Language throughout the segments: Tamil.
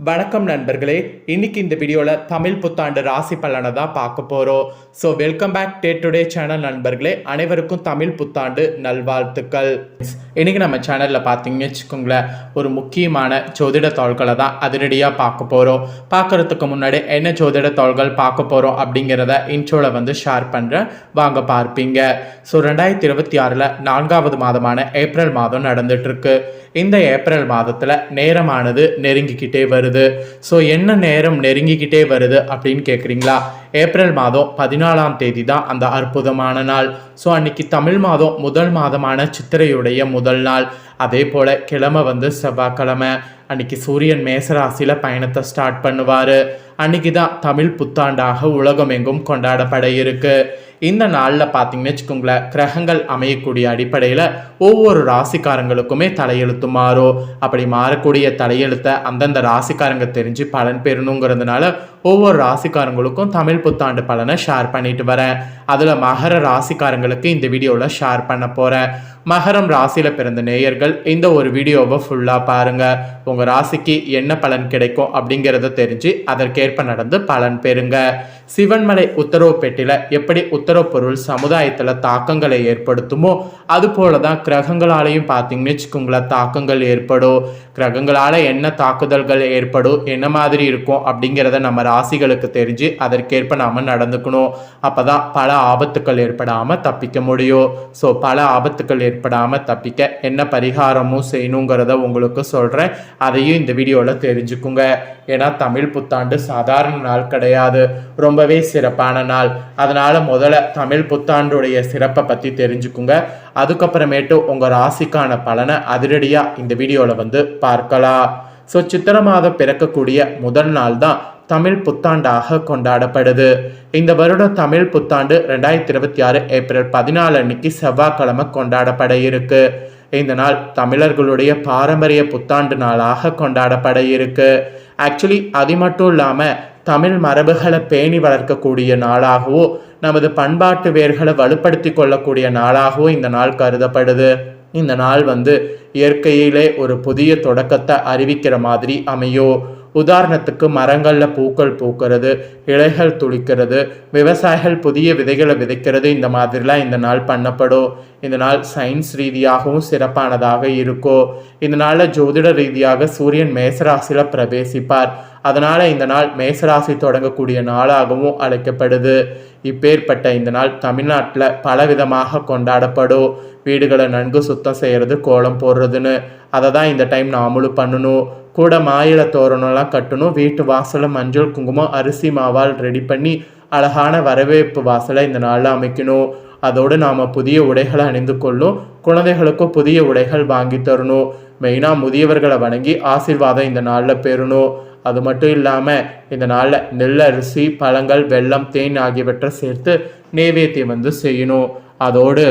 வணக்கம் நண்பர்களே, இன்னைக்கு இந்த வீடியோவில் தமிழ் புத்தாண்டு ராசி பலனை தான் பார்க்க போகிறோம். So welcome back to the channel நண்பர்களே. அனைவருக்கும் தமிழ் புத்தாண்டு நல்வாழ்த்துக்கள். இன்னைக்கு நம்ம சேனலில் பார்த்தீங்கன்னு வச்சுக்கோங்களேன், ஒரு முக்கியமான ஜோதிட தாள்களை தான் அதிரடியாக பார்க்க போகிறோம். பார்க்குறதுக்கு முன்னாடி என்ன ஜோதிட தாள்கள் பார்க்க போகிறோம் அப்படிங்கிறத இன்ட்ரோவில் ஷேர் பண்ணுறேன், வாங்க பார்ப்பீங்க. ஸோ 2026 4வது மாதமான ஏப்ரல் மாதம் நடந்துட்டுருக்கு. இந்த ஏப்ரல் மாதத்தில் நேரமானது நெருங்கிக்கிட்டே வருது. ஸோ என்ன நேரம் நெருங்கிக்கிட்டே வருது அப்படின்னு கேட்குறீங்களா? ஏப்ரல் மாதம் 14ஆம் தேதி தான் அந்த அற்புதமான நாள். ஸோ அன்னைக்கு தமிழ் மாதம் முதல் மாதமான சித்திரையுடைய முதல் நாள். அதே போல் கிழமை செவ்வாய்க்கிழமை. அன்னைக்கு சூரியன் மேசராசியில் பயணத்தை ஸ்டார்ட் பண்ணுவார். அன்னைக்கு தான் தமிழ் புத்தாண்டாக உலகம் எங்கும் கொண்டாடப்பட இருக்கு. இந்த நாளில் பார்த்தீங்கன்னு வச்சுக்கோங்களேன், கிரகங்கள் அமையக்கூடிய அடிப்படையில் ஒவ்வொரு ராசிக்காரங்களுக்குமே தலையெழுத்து மாறும். அப்படி மாறக்கூடிய தலையெழுத்தை அந்தந்த ராசிக்காரங்க தெரிஞ்சு பலன் பெறணுங்கிறதுனால ஒவ்வொரு ராசிக்காரங்களுக்கும் தமிழ் புத்தாண்டு பலனை ஷேர் பண்ணிட்டு வரேன். அதில் மகர ராசிக்காரங்களுக்கு இந்த வீடியோவில் ஷேர் பண்ண போகிறேன். மகரம் ராசியில் பிறந்த நேயர்கள் இந்த ஒரு வீடியோவை ஃபுல்லாக பாருங்கள். உங்கள் ராசிக்கு என்ன பலன் கிடைக்கும் அப்படிங்கிறத தெரிஞ்சு அதற்கேற்ப நடந்து பலன் பெறுங்க. சிவன்மலை உத்தரவு பெட்டியில் எப்படி உத்தரவு பொருள் சமுதாயத்தில் தாக்கங்களை ஏற்படுத்துமோ அது போல தான் கிரகங்களாலையும் பார்த்தீங்கன்னு வச்சுக்கோங்களேன் தாக்கங்கள் ஏற்படும். கிரகங்களால் என்ன தாக்குதல்கள் ஏற்படும், என்ன மாதிரி இருக்கும் அப்படிங்கிறத நம்ம ராசிகளுக்கு தெரிஞ்சு அதற்கேற்ப நாம் நடந்துக்கணும். அப்போ தான் பல ஆபத்துக்கள் ஏற்படாமல் தப்பிக்க முடியும். ஸோ பல ஆபத்துக்கள் ஏற்படாமல் தப்பிக்க என்ன பரிகாரமும் செய்யணுங்கிறத உங்களுக்கு சொல்கிறேன். அதையும் இந்த வீடியோவில் தெரிஞ்சுக்குங்க. ஏன்னா தமிழ் புத்தாண்டு சாதாரண நாள் கிடையாது, ரொம்பவே சிறப்பான நாள். அதனால் முதல்ல தமிழ் புத்தாண்டுடைய சிறப்பை பற்றி தெரிஞ்சுக்குங்க. அதுக்கப்புறமேட்டு உங்கள் ராசிக்கான பலனை அதிரடியாக இந்த வீடியோவில் பார்க்கலாம். ஸோ சித்திரை மாதம் பிறக்கக்கூடிய முதல் நாள் தான் தமிழ் புத்தாண்டாக கொண்டாடப்படுது. இந்த வருடம் தமிழ் புத்தாண்டு 2026 ஏப்ரல் 14 அன்னைக்கு செவ்வாய்க்கிழமை கொண்டாடப்பட இருக்கு. இந்த நாள் தமிழர்களுடைய பாரம்பரிய புத்தாண்டு நாளாக கொண்டாடப்பட இருக்கு. ஆக்சுவலி அது மட்டும் இல்லாமல் தமிழ் மரபுகளை பேணி வளர்க்கக்கூடிய நாளாகவோ நமது பண்பாட்டு வேர்களை வலுப்படுத்தி கொள்ளக்கூடிய நாளாகவோ இந்த நாள் கருதப்படுது. இந்த நாள் இயற்கையிலே ஒரு புதிய தொடக்கத்தை அறிவிக்கிற மாதிரி அமையும். உதாரணத்துக்கு மரங்களில் பூக்கள் பூக்கிறது, இலைகள் துளிக்கிறது, விவசாயிகள் புதிய விதைகளை விதைக்கிறது, இந்த மாதிரிலாம் இந்த நாள் பண்ணப்படும். இந்த நாள் சயின்ஸ் ரீதியாகவும் சிறப்பானதாக இருக்கும். இந்த நாளில் ஜோதிட ரீதியாக சூரியன் மேசராசியில் பிரவேசிப்பார். அதனால் இந்த நாள் மேசராசி தொடங்கக்கூடிய நாளாகவும் அழைக்கப்படுது. இப்பேற்பட்ட இந்த நாள் தமிழ்நாட்டில் பலவிதமாக கொண்டாடப்படும். வீடுகளை நன்கு சுத்தம் செய்கிறது, கோலம் போடுறதுன்னு அதை தான் இந்த டைம் நாமளும் பண்ணணும். கூட மாயில தோரணம்லாம் கட்டணும். வீட்டு வாசலை மஞ்சள் குங்குமம் அரிசி மாவால் ரெடி பண்ணி அழகான வரவேற்பு வாசலை இந்த நாளில் அமைக்கணும். அதோடு நாம் புதிய உடைகளை அணிந்து கொள்ளும். குழந்தைகளுக்கும் புதிய உடைகள் வாங்கி தரணும். மெயினாக முதியவர்களை வணங்கி ஆசீர்வாதம் இந்த நாளில் பெறணும். அது மட்டும் இல்லாமல் இந்த நாளில் நெல், அரிசி, பழங்கள், வெல்லம், தேன் ஆகியவற்றை சேர்த்து நைவேத்தியம் செய்யணும். அதோடு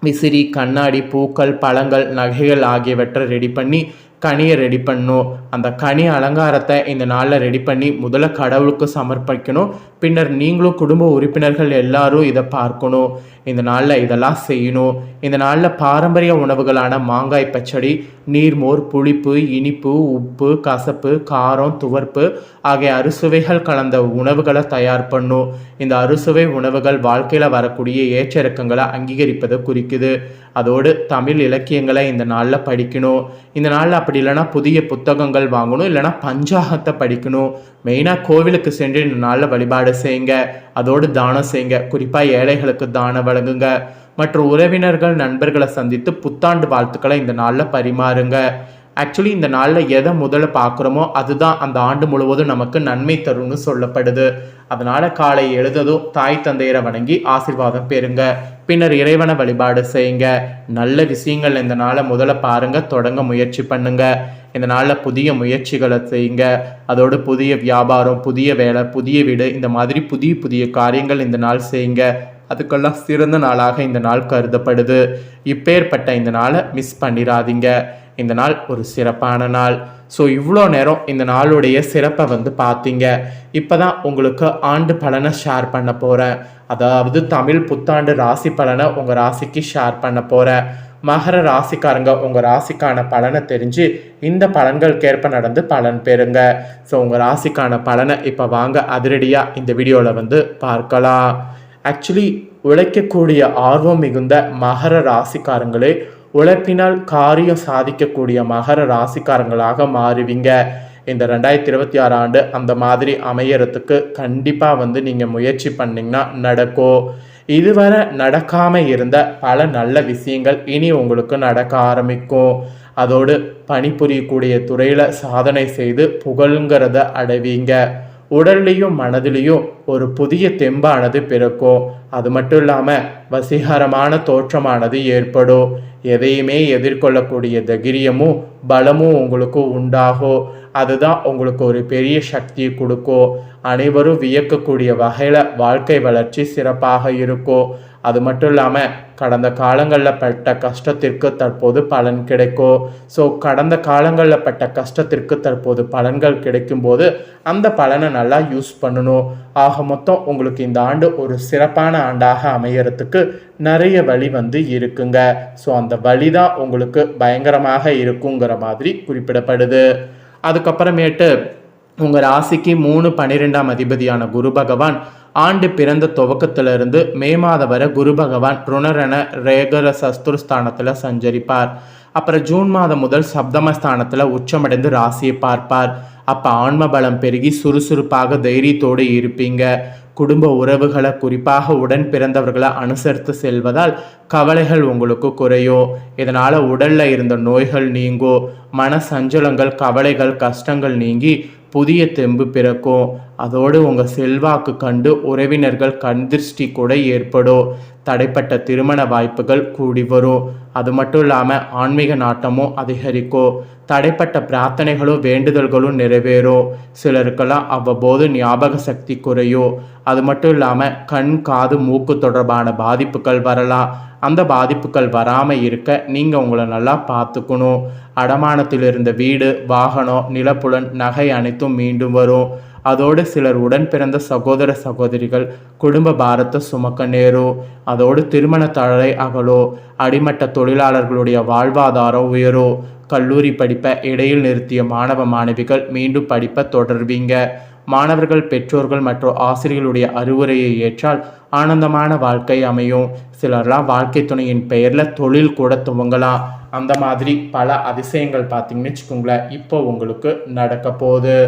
விசிறி, கண்ணாடி, பூக்கள், பழங்கள், நகைகள் ஆகியவற்றை ரெடி பண்ணி கனியை ரெடி பண்ணணும். அந்த கனி அலங்காரத்தை இந்த நாளில் ரெடி பண்ணி முதல்ல கடவுளுக்கு சமர்ப்பிக்கணும். பின்னர் நீங்களும் குடும்ப உறுப்பினர்கள் எல்லாரும் இதை பார்க்கணும். இந்த நாளில் இதெல்லாம் செய்யணும். இந்த நாளில் பாரம்பரிய உணவுகளான மாங்காய் பச்சடி, நீர்மோர், புளிப்பு, இனிப்பு, உப்பு, கசப்பு, காரம், துவர்ப்பு ஆகிய அறுசுவைகள் கலந்த உணவுகளை தயார் பண்ணும். இந்த அறுசுவை உணவுகள் வாழ்க்கையில் வரக்கூடிய ஏற்றிறக்கங்களை அங்கீகரிப்பதை குறிக்குது. அதோடு தமிழ் இலக்கியங்களை இந்த நாளில் படிக்கணும். இந்த நாளில் அப்படி இல்லைனா புதிய புத்தகங்கள் வாங்கணும், இல்லைனா பஞ்சாகத்தை படிக்கணும். மெயினாக கோவிலுக்கு சென்று இந்த நாளில் வழிபாடு செய்யுங்க. அதோடு தானம் செய்யுங்க. குறிப்பாக ஏழைகளுக்கு தானம் வழங்குங்க. மற்ற உறவினர்கள், நண்பர்களை சந்தித்து புத்தாண்டு வாழ்த்துக்களை இந்த நாளில் பரிமாறுங்க. ஆக்சுவலி இந்த நாளில் எதை முதல்ல பார்க்குறோமோ அதுதான் அந்த ஆண்டு முழுவதும் நமக்கு நன்மை தரும்னு சொல்லப்படுது. அதனால் காலை எழுததும் தாய் தந்தையரை வணங்கி ஆசீர்வாதம் பெறுங்க. பின்னர் இறைவனை வழிபாடு செய்யுங்க. நல்ல விஷயங்கள் இந்த நாளை முதல்ல பாருங்க, தொடங்க முயற்சி பண்ணுங்க. இந்த நாளில் புதிய முயற்சிகளை செய்யுங்க. அதோடு புதிய வியாபாரம், புதிய வேலை, புதிய வீடு, இந்த மாதிரி புதிய புதிய காரியங்கள் இந்த நாள் செய்யுங்க. அதுக்கெல்லாம் சிறந்த நாளாக இந்த நாள் கருதப்படுது. இப்பேற்பட்ட இந்த நாளை மிஸ் பண்ணிடாதீங்க. இந்த நாள் ஒரு சிறப்பான நாள். ஸோ இவ்வளோ நேரம் இந்த நாளுடைய சிறப்பை பார்த்தீங்க. இப்போ தான் உங்களுக்கு ஆண்டு பலனை ஷேர் பண்ண போகிறேன். அதாவது தமிழ் புத்தாண்டு ராசி பலனை உங்கள் ராசிக்கு ஷேர் பண்ண போகிறேன். மகர ராசிக்காரங்க உங்கள் ராசிக்கான பலனை தெரிஞ்சு இந்த பலன்களுக்கேற்ப நடந்து பலன் பெறுங்க. ஸோ உங்கள் ராசிக்கான பலனை இப்போ வாங்க அதிரடியாக இந்த வீடியோவில் வந்து பார்க்கலாம். ஆக்சுவலி உழைக்கக்கூடிய ஆர்வம் மிகுந்த மகர ராசிக்காரங்களே உழைப்பினால் காரியம் சாதிக்கக்கூடிய மகர ராசிக்காரங்களாக மாறுவீங்க. இந்த 2026 ஆண்டு அந்த மாதிரி அமையறதுக்கு கண்டிப்பாக வந்து நீங்கள் முயற்சி பண்ணிங்கன்னா நடக்கும். இதுவரை நடக்காமல் இருந்த பல நல்ல விஷயங்கள் இனி உங்களுக்கு நடக்க ஆரம்பிக்கும். அதோடு பணிபுரியக்கூடிய துறையில் சாதனை செய்து புகழ்ங்கிறத அடைவீங்க. உடல்லையும் மனதிலையும் ஒரு புதிய தெம்பானது பிறக்கும். அது மட்டும் இல்லாமல் வசீகரமான தோற்றமானது ஏற்படும். எதையுமே எதிர்கொள்ளக்கூடிய தைரியமும் பலமும் உங்களுக்கு உண்டாகும். அதுதான் உங்களுக்கு ஒரு பெரிய சக்தியை கொடுக்கும். அனைவரும் வியக்கக்கூடிய வகையில் வாழ்க்கை வளர்ச்சி சிறப்பாக இருக்கும். அது மட்டும் இல்லாமல் கடந்த காலங்களில் பட்ட கஷ்டத்திற்கு தற்போது பலன் கிடைக்கும். ஸோ கடந்த காலங்களில் பட்ட கஷ்டத்திற்கு தற்போது பலன்கள் கிடைக்கும்போது அந்த பலனை நல்லா யூஸ் பண்ணணும். ஆக மொத்தம் உங்களுக்கு இந்த ஆண்டு ஒரு சிறப்பான ஆண்டாக அமையறதுக்கு நிறைய வழி வந்து இருக்குங்க. ஸோ அந்த வழி தான் உங்களுக்கு பயங்கரமாக இருக்குங்கிற மாதிரி குறிப்பிடப்படுது. அதுக்கப்புறமேட்டு உங்கள் ராசிக்கு 3-12 அதிபதியான குரு பகவான் ஆண்டு பிறந்த துவக்கத்திலிருந்து மே மாதம் வரை குரு பகவான் ருணரண ரேகர சஸ்துரஸ்தானத்தில் சஞ்சரிப்பார். அப்புறம் ஜூன் மாதம் முதல் சப்தமஸ்தானத்தில் உச்சமடைந்து ராசியை பார்ப்பார். அப்போ ஆன்ம பலம் பெருகி சுறுசுறுப்பாக தைரியத்தோடு இருப்பீங்க. குடும்ப உறவுகளை குறிப்பாக உடன் பிறந்தவர்களை அனுசரித்து செல்வதால் கவலைகள் உங்களுக்கு குறையும். இதனால் உடலில் இருந்த நோய்கள் நீங்கும். மன சஞ்சலங்கள் கவலைகள் கஷ்டங்கள் நீங்கி புதிய தெம்பு பிறக்கும். அதோடு உங்கள் செல்வாக்கு கண்டு உறவினர்கள் கண்திருஷ்டி கூட ஏற்படும். தடைப்பட்ட திருமண வாய்ப்புகள் கூடி வரும். அது மட்டும் இல்லாமல் ஆன்மீக நாட்டமும் அதிகரிக்கும். தடைப்பட்ட பிரார்த்தனைகளும் வேண்டுதல்களும் நிறைவேறும். சிலருக்கெல்லாம் அவ்வப்போது ஞாபக சக்தி குறையும். அது மட்டும் இல்லாமல் கண் காது மூக்கு தொடர்பான பாதிப்புகள் வரலாம். அந்த பாதிப்புகள் வராமல் இருக்க நீங்கள் உங்களை நல்லா பார்த்துக்கணும். அடமானத்தில் இருந்த வீடு வாகனம் நிலப்புலன் நகை அனைத்தும் மீண்டும் வரும். அதோடு சிலர் உடன் பிறந்த சகோதர சகோதரிகள் குடும்ப பாரத்தை சுமக்க நேரும். அதோடு திருமண தடை அகலும். அடிமட்ட தொழிலாளர்களுடைய வாழ்வாதாரம் உயரும். கல்லூரி படிப்பை இடையில் நிறுத்திய மாணவ மாணவிகள் மீண்டும் படிப்பை தொடர்வீங்க. மாணவர்கள் பெற்றோர்கள் மற்றும் ஆசிரியர்களுடைய அறிவுரையை ஏற்றால் ஆனந்தமான வாழ்க்கை அமையும். சிலர்லாம் வாழ்க்கை துணையின் பெயரில் தொழில் கூட துவங்கலாம். அந்த மாதிரி பல அதிசயங்கள் பார்த்தீங்கன்னு வச்சுக்கோங்களேன் இப்போ உங்களுக்கு நடக்க போகுது.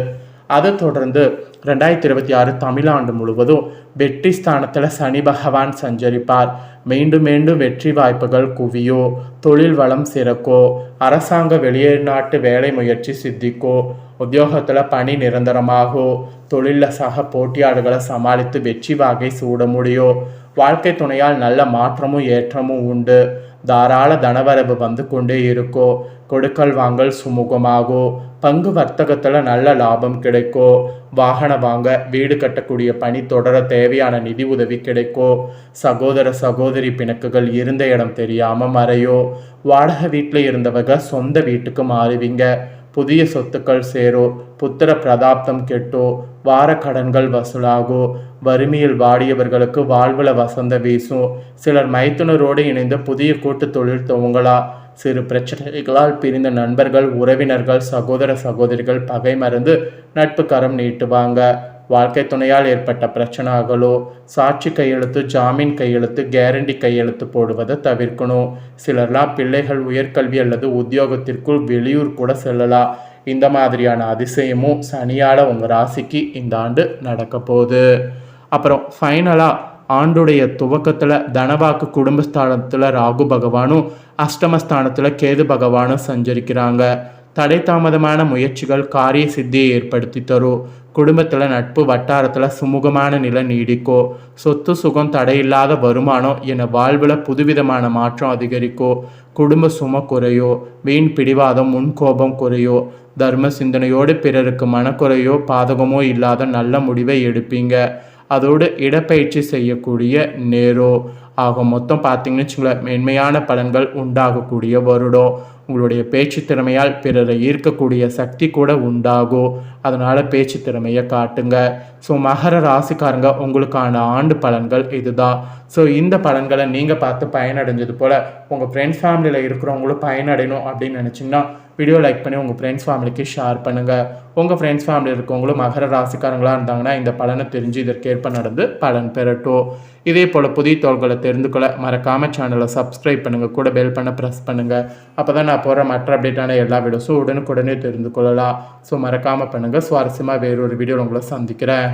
அதை தொடர்ந்து 2026 தமிழாண்டு முழுவதும் வெற்றி ஸ்தானத்தில் சனி பகவான் சஞ்சரிப்பார். மீண்டும் மீண்டும் வெற்றி வாய்ப்புகள் குவியோ. தொழில் வளம் சிறக்கோ. அரசாங்க வெளிநாட்டு வேலை முயற்சி சித்திக்கோ. உத்தியோகத்தில் பணி நிரந்தரமாகும். தொழிலில் சக போட்டியாளர்களை சமாளித்து வெற்றி வாகை சூட முடியும். வாழ்க்கை துணையால் நல்ல மாற்றமும் ஏற்றமும் உண்டு. தாராள தனவரவு வந்து கொண்டே இருக்கோ. கொடுக்கல் வாங்கல் சுமூகமாகும். பங்கு வர்த்தகத்தில் நல்ல லாபம் கிடைக்கும். வாகனம் வாங்க வீடு கட்டக்கூடிய பணி தொடர தேவையான நிதி உதவி கிடைக்கும். சகோதர சகோதரி பிணக்குகள் இருந்த இடம் தெரியாமல் மறையோ. வாடகை வீட்டில் இருந்தவங்க சொந்த வீட்டுக்கு மாறுவீங்க. புதிய சொத்துக்கள் சேரும். புத்திர பிரதாப்தம் கெட்டோ. வார கடன்கள் வசூலாகும். வறுமையில் வாடியவர்களுக்கு வாழ்வில் வசந்த வீசும். சிலர் மைத்துனரோடு இணைந்து புதிய கூட்டு தொழில் துவங்கலாம். சிறு பிரச்சனைகளால் பிரிந்த நண்பர்கள் உறவினர்கள் சகோதர சகோதரிகள் பகை மறந்து நட்பு கரம் நீட்டுவாங்க. வாழ்க்கை துணையால் ஏற்பட்ட பிரச்சனைகளோ. சாட்சி கையெழுத்து ஜாமீன் கையெழுத்து கேரண்டி கையெழுத்து போடுவதை தவிர்க்கணும். சிலர்லாம் பிள்ளைகள் உயர்கல்வி அல்லது உத்தியோகத்திற்குள் வெளியூர் கூட செல்லலாம். இந்த மாதிரியான அதிசயமும் சனியால் உங்கள் ராசிக்கு இந்த ஆண்டு நடக்க போகுது. அப்புறம் ஃபைனலாக ஆண்டுடைய துவக்கத்தில் தனவாக்கு குடும்பஸ்தானத்தில் ராகு பகவானும் அஷ்டமஸ்தானத்தில் கேது பகவானும் சஞ்சரிக்கிறாங்க. தடை தாமதமான முயற்சிகள் காரிய சித்தியை ஏற்படுத்தி தரும். குடும்பத்தில் நட்பு வட்டாரத்தில் சுமூகமான நிலை நீடிக்கும். சொத்து சுகம் தடையில்லாத வருமானம் என வாழ்வில் புதுவிதமான மாற்றம் அதிகரிக்கும். குடும்ப சும குறையோ. வீண் பிடிவாதம் முன்கோபம் குறையோ. தர்ம சிந்தனையோடு பிறருக்கு மனக்குறையோ பாதகமோ இல்லாத நல்ல முடிவை எடுப்பீங்க. அதோடு இடப்பயிற்சி செய்யக்கூடிய நேரோ. ஆக மொத்தம் பார்த்தீங்கன்னு வச்சுங்களேன் மென்மையான பலன்கள் உண்டாகக்கூடிய வருடம். உங்களுடைய பேச்சு திறமையால் பிறரை ஈர்க்கக்கூடிய சக்தி கூட உண்டாகும். அதனால் பேச்சு திறமையை காட்டுங்க. ஸோ மகர ராசிக்காரங்க உங்களுக்கான ஆண்டு பலன்கள் இதுதான். ஸோ இந்த பலன்களை நீங்கள் பார்த்து பயனடைஞ்சது போல் உங்கள் ஃப்ரெண்ட்ஸ் ஃபேமிலியில் இருக்கிறவங்களும் பயனடையணும் அப்படின்னு நினச்சிங்கன்னா வீடியோ லைக் பண்ணி உங்கள் ஃப்ரெண்ட்ஸ் ஃபேமிலிக்கு ஷேர் பண்ணுங்கள். உங்கள் ஃப்ரெண்ட்ஸ் ஃபேமிலியில் இருக்கவங்களும் மகர ராசிக்காரங்களாக இருந்தாங்கன்னா இந்த பலனை தெரிஞ்சு இதற்கேற்ப நடந்து பலன் பெறட்டும். இதே போல் புதிய தகவல்களை தெரிந்து கொள்ள மறக்காமல் சேனலை சப்ஸ்கிரைப் பண்ணுங்கள், கூட பெல் பண்ண ப்ரெஸ் பண்ணுங்கள். அப்போ தான் நான் போகிற மற்ற அப்டேட்டான எல்லா வீடியோஸும் உடனுக்குடனே தெரிந்து கொள்ளலாம். ஸோ மறக்காமல் பண்ணுங்கள். சுவாரஸ்யமாக வேறொரு வீடியோவில் உங்களை சந்திக்கிறேன்.